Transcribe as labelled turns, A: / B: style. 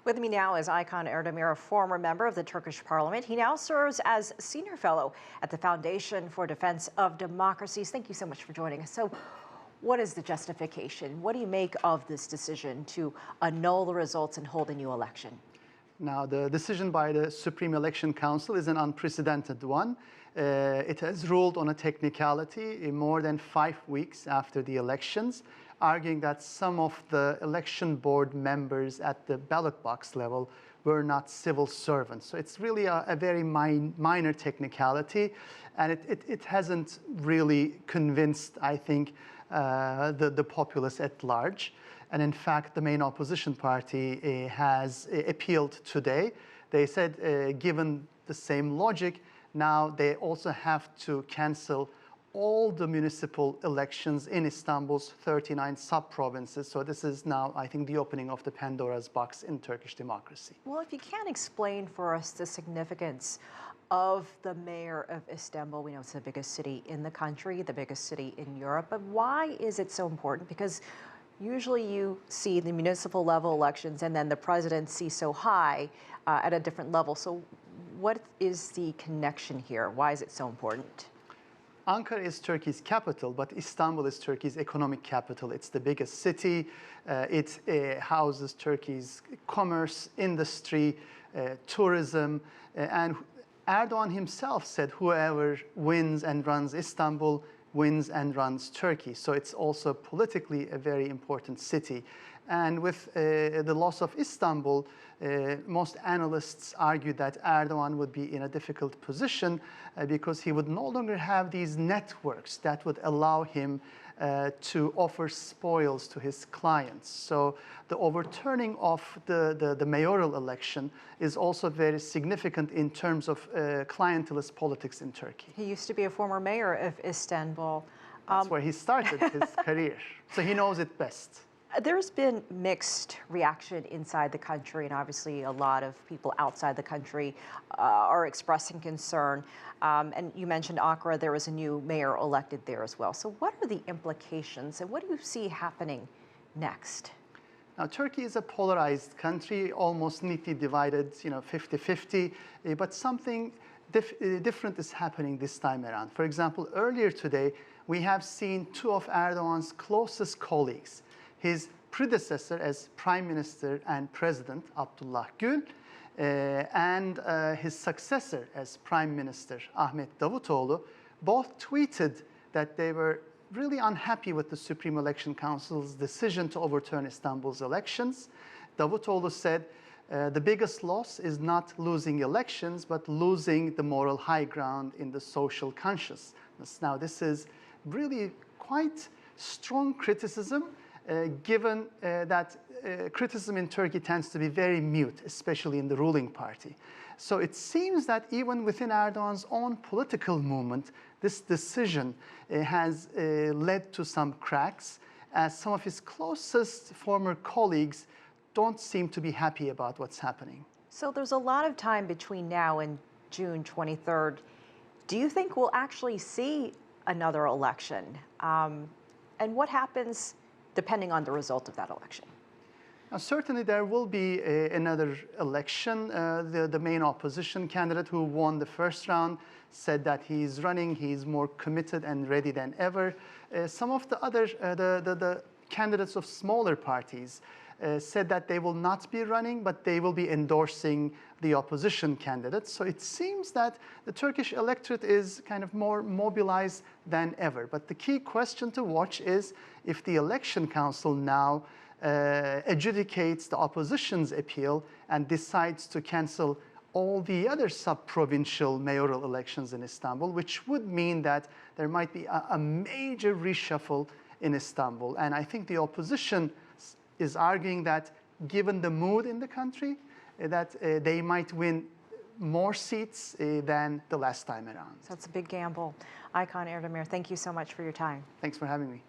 A: With me now is Aykan Erdemir, a former member of the Turkish Parliament. He now serves as senior fellow at the Foundation for Defense of Democracies. Thank you so much for joining us. So, what is the justification? What do you make of this decision to annul the results and hold a new election?
B: Now, the decision by the Supreme Election Council is an unprecedented one. It has ruled on a technicality in more than 5 weeks after the elections, arguing that some of the election board members at the ballot box level were not civil servants. So it's really a very minor technicality, and it hasn't really convinced, I think, the populace at large. And in fact, the main opposition party has appealed today. They said, given the same logic, now they also have to cancel all the municipal elections in Istanbul's 39 sub-provinces. So this is now, I think, the opening of the Pandora's box in Turkish democracy.
A: Well, if you can explain for us the significance of the mayor of Istanbul. We know it's the biggest city in the country, the biggest city in Europe, but why is it so important? Because usually you see the municipal level elections and then the presidency so high at a different level. So what is the connection here? Why is it so important?
B: Ankara is Turkey's capital, but Istanbul is Turkey's economic capital. It's the biggest city. It houses Turkey's commerce, industry, tourism, and Erdogan himself said whoever wins and runs Istanbul wins and runs Turkey. So it's also politically a very important city. And with the loss of Istanbul, most analysts argue that Erdogan would be in a difficult position because he would no longer have these networks that would allow him to offer spoils to his clients. So the overturning of the mayoral election is also very significant in terms of clientelist politics in Turkey.
A: He used to be a former mayor of Istanbul.
B: That's where he started his career. So he knows it best.
A: There's been mixed reaction inside the country, and obviously a lot of people outside the country are expressing concern. And you mentioned Ankara, there was a new mayor elected there as well. So what are the implications, and what do you see happening next?
B: Now, Turkey is a polarized country, almost neatly divided, 50-50, but something different is happening this time around. For example, earlier today, we have seen two of Erdogan's closest colleagues, his predecessor as Prime Minister and President, Abdullah Gül, and his successor as Prime Minister, Ahmet Davutoğlu, both tweeted that they were really unhappy with the Supreme Election Council's decision to overturn Istanbul's elections. Davutoğlu said, the biggest loss is not losing elections, but losing the moral high ground in the social consciousness. Now, this is really quite strong criticism, given that criticism in Turkey tends to be very mute, especially in the ruling party. So it seems that even within Erdogan's own political movement, this decision has led to some cracks, as some of his closest former colleagues don't seem to be happy about what's happening.
A: So there's a lot of time between now and June 23rd. Do you think we'll actually see another election? And what happens depending on the result of that election?
B: Now, certainly there will be another election. The main opposition candidate who won the first round said that he's running, he's more committed and ready than ever. Some of the other the candidates of smaller parties said that they will not be running, but they will be endorsing the opposition candidates. So it seems that the Turkish electorate is kind of more mobilized than ever. But the key question to watch is if the election council now adjudicates the opposition's appeal and decides to cancel all the other sub-provincial mayoral elections in Istanbul, which would mean that there might be a major reshuffle in Istanbul. And I think the opposition is arguing that given the mood in the country, that they might win more seats than the last time around.
A: So it's a big gamble. Aykan Erdemir, thank you so much for your time.
B: Thanks for having me.